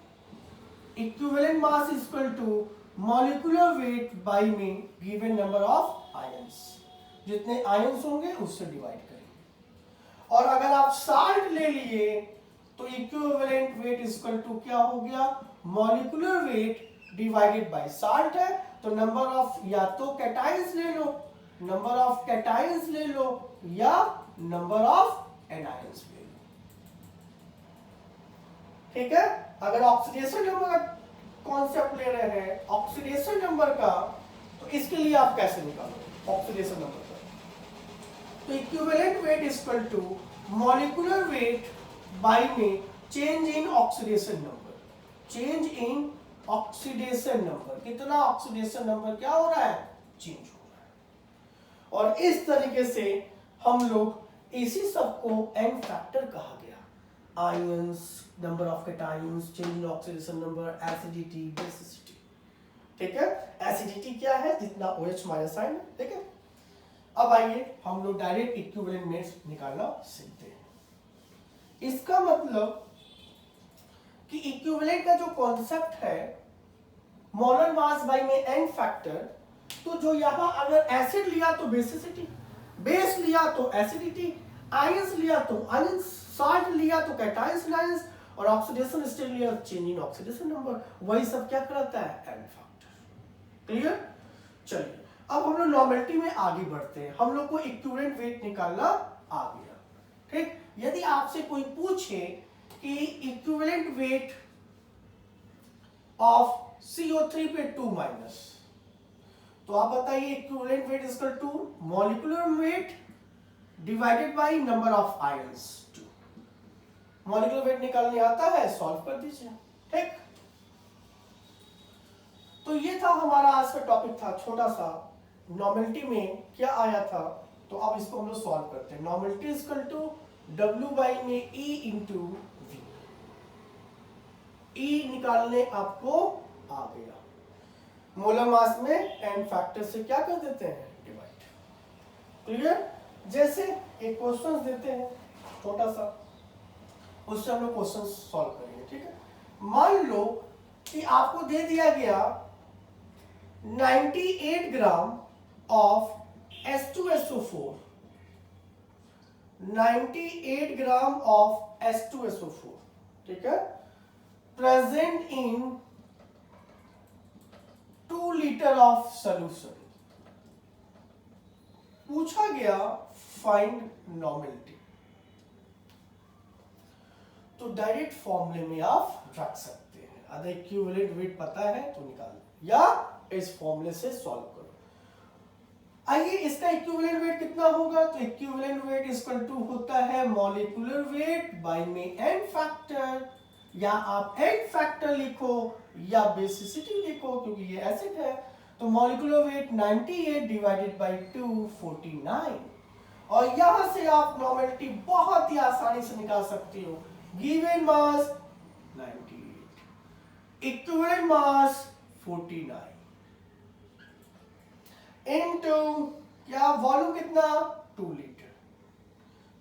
equivalent mass equal to molecular weight by में गिवन नंबर ऑफ आयंस, जितने आयंस होंगे उससे डिवाइड करेंगे। और अगर आप साल्ट ले लिए तो इक्विवेलेंट वेट इक्वल टू क्या हो गया, molecular weight divided bye salt है तो नंबर ऑफ, या तो कैटायंस ले लो, नंबर ऑफ कैटायंस ले लो, या नंबर ऑफ एनायंस ले लो। ठीक है, अगर ऑक्सीडेशन नंबर का कॉन्सेप्ट ले रहे हैं, ऑक्सीडेशन नंबर का, तो इसके लिए आप कैसे निकालोगे ऑक्सीडेशन नंबर का, तो equivalent weight equal to molecular weight by में change in oxidation number, change in oxidation number, कितना ऑक्सीडेशन नंबर क्या हो रहा है, चेंज हो रहा है। और इस तरीके से हम लोग इसी सबको n फैक्टर कहा गया, ions, number of cations, change in oxidation number, acidity, basicity. ठीक है, एसिडिटी क्या है, जितना OH माइनस आयन। ठीक है, अब आइए हम लोग डायरेक्ट इक्विवेलेंट मेट्स निकालना सीखते हैं। इसका मतलब कि इक्विवेलेंट का जो कॉन्सेप्ट है मोलर मास बाई में n फैक्टर, तो जो यहां अगर एसिड लिया तो बेसिसिटी, बेस लिया तो एसिडिटी, आयंस लिया तो आयंस, साल्ट लिया तो कैटायंस आयंस, और ऑक्सीडेशन स्टेट लिया चेंज इन ऑक्सीडेशन नंबर, वही सब क्या कराता है, n फैक्टर। क्लियर, चलिए अब हम लोग नॉर्मेलिटी में आगे बढ़ते हैं, हम लोग को इक्विवेलेंट वेट निकालना आ गया। ठीक, यदि आपसे कोई पूछे कि इक्विवेलेंट वेट ऑफ CO3 पे 2 माइनस, तो आप बताइए equivalent weight equal to molecular weight divided by number of ions 2। Molecular weight निकालने आता है, सॉल्व कर दीजिए। ठीक, तो ये था हमारा आज का टॉपिक, था छोटा सा, नॉर्मेलिटी में क्या आया था, तो अब इसको हम लोग सॉल्व करते हैं। Normality equal to W by में E इंटू V, E निकालने आपको आ गया, मोलर मास में n फैक्टर से क्या कर देते हैं, डिवाइड। क्लियर, जैसे एक क्वेश्चन देते हैं छोटा सा, उससे हम लोग क्वेश्चन सॉल्व करेंगे। ठीक है, मान लो कि आपको दे दिया गया 98 gram of H2SO4, 98 gram of H2SO4, ठीक है, present in 2 litre of solution. पूछा गया फाइंड नॉर्मेलिटी, तो डायरेक्ट फॉर्मूले में आप रख सकते हैं, अगर इक्विवेलेंट वेट पता है तो निकाल, या इस फॉर्मूले से सॉल्व करो। आइए इसका इक्विवेलेंट वेट कितना होगा, तो इक्विवेलेंट वेट इक्वल टू होता है मॉलिक्यूलर वेट बाय में एन फैक्टर, या आप एन फैक्टर लिखो या बेसिसिटी लिखो क्योंकि ये एसिड है, तो मॉलिक्यूलर वेट 98 डिवाइडेड बाय 2 49, और यहां से आप नॉर्मेलिटी बहुत ही आसानी से निकाल सकते हो। Given mass 98, equivalent mass 49 into क्या वॉल्यूम कितना 2 लीटर।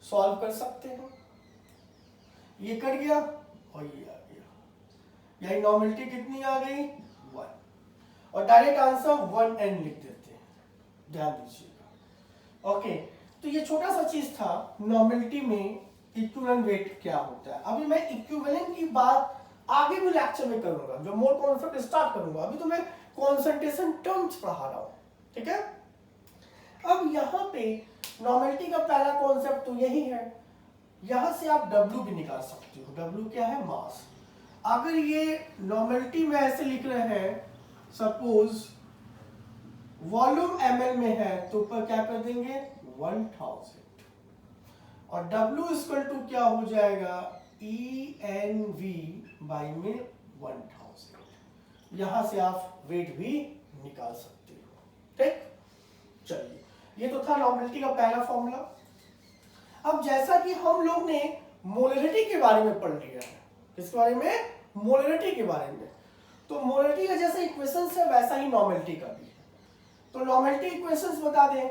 सॉल्व कर सकते हैं, ये कर गया और ये आ गया, यही नॉर्मेलिटी कितनी आ गई 1, और डायरेक्ट आंसर 1n लिख देते हैं, ध्यान दीजिएगा। ओके, तो ये छोटा सा चीज था नॉर्मेलिटी में इक्विवेलेंट वेट क्या होता है। अभी मैं इक्विवेलेंट की बात आगे भी लेक्चर में करूंगा, जो मोर कॉन्सेप्ट स्टार्ट करूंगा। अभी तो मैं कॉन्सेंट्रेशन टर्म्स पढ़ा रहा हूं, ठीक है। अब यहाँ पे नॉर्मेलिटी का पहला कॉन्सेप्ट तो यही है, यहां से आप W भी निकाल सकते हो। W क्या है, मास। अगर ये नॉर्मेलिटी में ऐसे लिख रहे हैं, सपोज वॉल्यूम ml में है तो ऊपर क्या कर देंगे 1000, और W इक्वल टू क्या हो जाएगा ENV बाई में 1000। यहां से आप वेट भी निकाल सकते हो, ठीक। चलिए, ये तो था नॉर्मेलिटी का पहला फॉर्मूला। अब जैसा कि हम लोग ने मोलरिटी के बारे में पढ़ लिया है, किसके बारे में, मोलरिटी के बारे में, तो मोलरिटी का जैसे इक्वेशंस है वैसा ही नॉर्मेलिटी का भी है। तो नॉर्मेलिटी इक्वेशंस बता दें।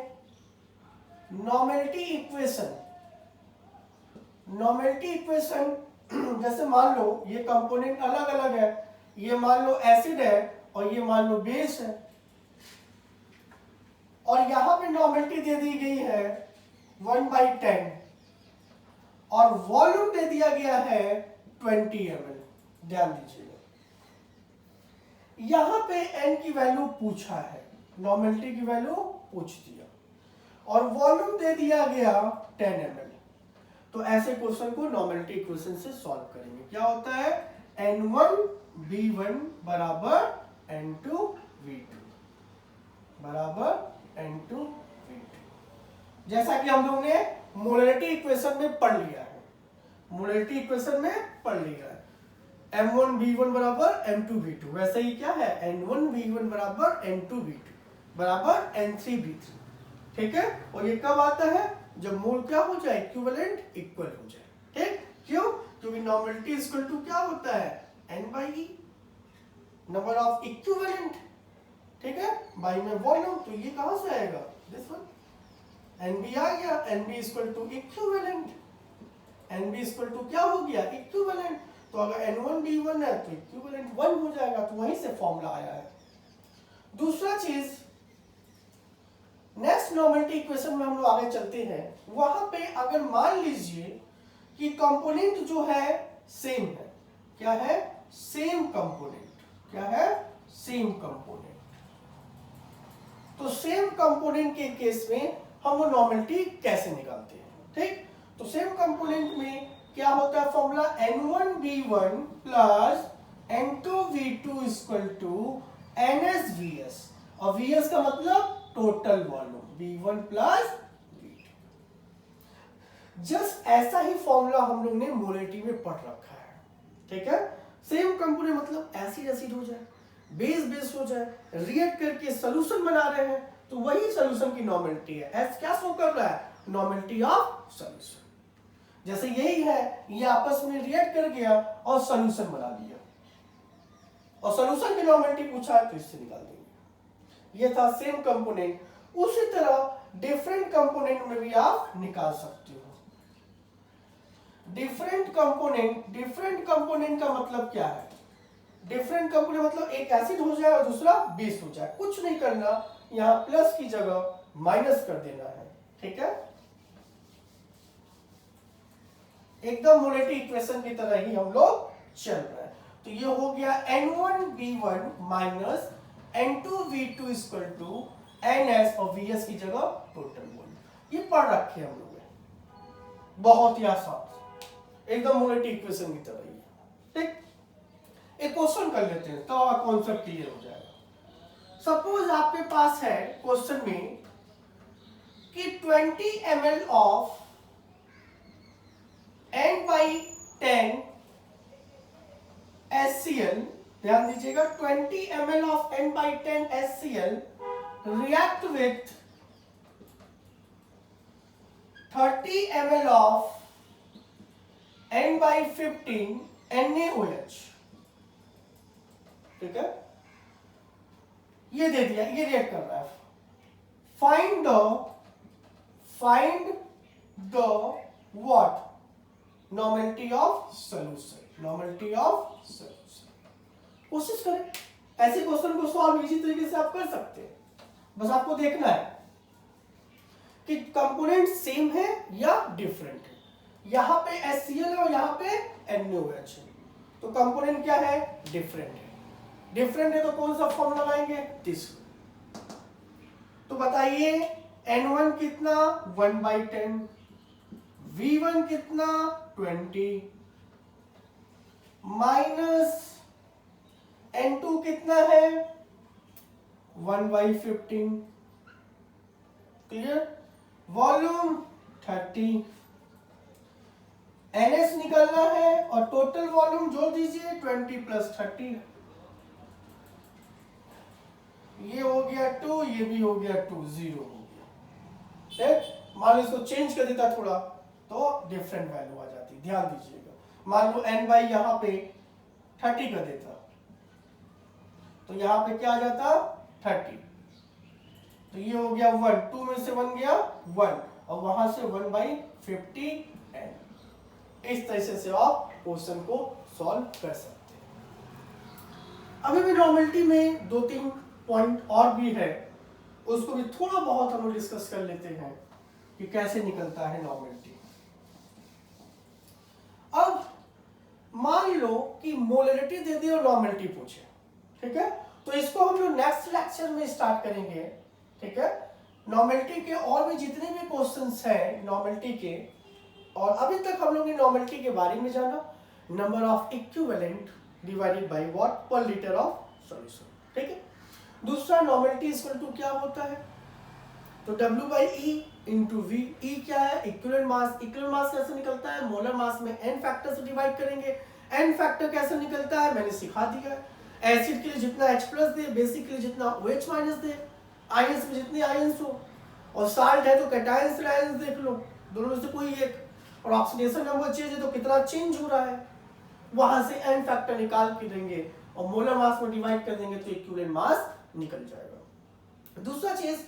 नॉर्मेलिटी इक्वेशन जैसे मान लो ये कंपोनेंट अलग अलग है, ये मान लो एसिड है और ये मान लो बेस है, और यहां पे नॉर्मेलिटी दे दी गई है 1/10, और वॉल्यूम दे दिया गया है 20 ml। ध्यान दीजिएगा, यहां पे n की वैल्यू पूछा है, नॉर्मेलिटी की वैल्यू पूछ दिया, और वॉल्यूम दे दिया गया 10 ml। तो ऐसे क्वेश्चन को नॉर्मेलिटी इक्वेशन से सॉल्व करेंगे। क्या होता है, N1B1 बराबर N2V2 बराबर N2V2, जैसा कि हम लोगों ने मोलरिटी इक्वेशन में पढ़ लिया है। मोलरिटी इक्वेशन में पढ़ लिया है M1B1 बराबर M2V2, वैसे ही क्या है N1B1 बराबर N2V2 बराबर N3B3, ठीक है। और ये कब आता है, जब मोल क्या हो जाए, इक्विवेलेंट इक्वल हो जाए, ठीक। क्यों, क्योंकि नॉर्मेलिटी इक्वल टू क्या होता है N/E, नंबर ऑफ इक्विवेलेंट, ठीक है, बाई में वॉल्यूम, तो ये कहां से आएगा, दिस वन, NB आ गया, NB equal to equivalent, NB equal to क्या हो गया, इक्विवेलेंट। तो अगर N1B1 है तो इक्विवेलेंट 1 हो जाएगा, तो वहीं से फॉर्मूला आया है। दूसरा चीज, नेक्स्ट नॉर्मेलिटी इक्वेशन में हम लोग आगे चलते हैं, वहां पे अगर मान लीजिए कि कंपोनेंट जो है सेम है, क्या है, सेम कंपोनेंट, क्या है, सेम कंपोनेंट, तो सेम कंपोनेंट के केस में हम वो नॉर्मेलिटी कैसे निकालते हैं, ठीक। तो सेम कंपोनेंट में क्या होता है formula, N1B1 plus N2V2 equal to NSVS, और VS का मतलब total volume, V1 plus V2। Just ऐसा ही फॉर्मूला हम लोग ने मोलरिटी में पढ़ रखा है, ठीक है। सेम कंपोनेंट मतलब एसिड एसिड हो जाए, बेस बेस हो जाए, रिएक्ट करके सॉल्यूशन बना रहे हैं, तो वही सॉल्यूशन की नॉर्मेलिटी है। एस क्या शो कर रहा है, नॉर्मेलिटी ऑफ सॉल्यूशन। जैसे यही है, ये आपस में रिएक्ट कर गया और सॉल्यूशन बना लिया, और सॉल्यूशन की नॉर्मेलिटी पूछा है तो इससे निकाल देंगे। ये था सेम कंपोनेंट। उसी तरह डिफरेंट कंपोनेंट में भी आप निकाल सकते हो। डिफरेंट कंपोनेंट का मतलब क्या है, डिफरेंट कंपोनेंट मतलब एक एसिड हो जाए और दूसरा बेस हो जाए, कुछ नहीं करना, यहां प्लस की जगह माइनस कर देना है, ठीक है। एकदम मोलरिटी इक्वेशन की तरह ही हम लोग चल रहे हैं। तो ये हो गया N1B1 minus N2V2 equal to NS, और VS की जगह टोटल वॉल्यूम। ये पढ़ रखे हम लोग, बहुत ही आसान, एकदम मोलरिटी इक्वेशन की तरह ही, ठीक। एक क्वेश्चन कर लेते हैं तो कॉन्सेप्ट क्लियर हो जाएगा। सपोज आपके पास है क्वेश्चन में कि 20 ml ऑफ N/10 HCl, ध्यान दीजिएगा, 20 ml of N/10 HCl react with 30 ml of N/15 NaOH। ठीक है, ये दे दिया, ये रिएक्ट कर रहा है। Find the what, normality of solution, normality of solution. कोशिश करें, ऐसे क्वेश्चन को सॉल्व इजी तरीके से आप कर सकते हैं। बस आपको देखना है कि कंपोनेंट सेम है या डिफरेंट है। यहां पे HCl है और यहां पे NaOH है, तो कंपोनेंट क्या है, डिफरेंट है। डिफरेंट है तो कौन सा फॉर्मूला लगाएंगे, दिस। तो बताइए N1 कितना, 1/10, V1 कितना, 20, माइनस N2 कितना है, 1/15। क्लियर, वॉल्यूम 30, NS निकलना है और टोटल वॉल्यूम जोड़ दीजिए 20 + 30, ये हो गया 2, ये भी हो गया 2, 0 हो गया। ठीक, मान लो इसको चेंज कर देता थोड़ा तो डिफरेंट वैल्यू आ जाती। ध्यान दीजिएगा, मान लो N/ यहां पे 30 कर देता तो यहां पे क्या आ जाता, 30, तो ये हो गया 1, 2 में से 1 गया 1 और वहां से 1/50 N। इस तरह से आप क्वेश्चन को सॉल्व कर सकते हैं। अभी भी नॉर्मेलिटी में 2-3 पॉइंट और भी है, उसको भी थोड़ा बहुत हम लोग डिस्कस कर लेते हैं कि कैसे निकलता है नॉर्मेलिटी। अब मान लो कि मोलरिटी दे दी और नॉर्मेलिटी पूछे, ठीक है, तो इसको हम लोग नेक्स्ट लेक्चर में स्टार्ट करेंगे। ठीक है, नॉर्मेलिटी के और भी जितने भी क्वेश्चंस हैं नॉर्मेलिटी के, और अभी तक हम लोग ने नॉर्मेलिटी के बारे में जाना, number of equivalent divided by what, पर लीटर ऑफ सॉल्यूशन। ठीक है, दूसरा नॉर्मेलिटी इक्वल टू क्या होता है, तो W/E इंटू V। E क्या है, इक्विवेलेंट मास। इक्विवेलेंट मास कैसे निकलता है, मोलर मास में n फैक्टर से डिवाइड करेंगे। n फैक्टर कैसे निकलता है मैंने सिखा दिया है। एसिड के लिए जितना H+ दे, बेसिक के लिए जितना OH- दे, आयंस में जितने आयंस हो, और साल्ट है तो कैटायंस आयंस देख लो, दोनों में से कोई एक, और ऑक्सीडेशन नंबर चेंज है तो कितना चेंज हो रहा है, वहां से n फैक्टर निकाल के देंगे और मोलर मास में डिवाइड कर देंगे तो इक्विवेलेंट मास निकल जाएगा। दूसरा चीज,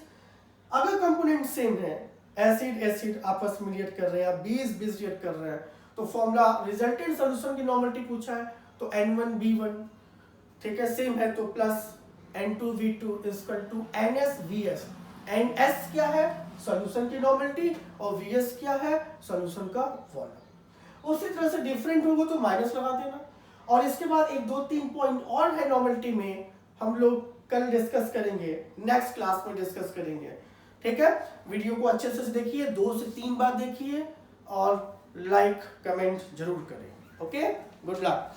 अगर कंपोनेंट सेम है, एसिड आपस में रिएक्ट कर रहे हैं, बेस रिएक्ट कर रहे हैं, तो फॉर्मूला रिजल्टेंट सॉल्यूशन की नॉर्मेलिटी पूछा है तो N1/B1, ठीक है, सेम है तो प्लस N2/V2 = NS/VS। NS क्या है, सॉल्यूशन की नॉर्मेलिटी, और VS क्या है, सॉल्यूशन का वॉल्यूम। उसी तरह से डिफरेंट होगा तो माइनस लगा देना। और इसके बाद 1-2-3 पॉइंट और है नॉर्मेलिटी में, हम लोग कल डिस्कस करेंगे, नेक्स्ट क्लास में डिस्कस करेंगे। ठीक है, वीडियो को अच्छे से देखिए, 2 से 3 बार देखिए और लाइक कमेंट जरूर करें। Okay, good luck.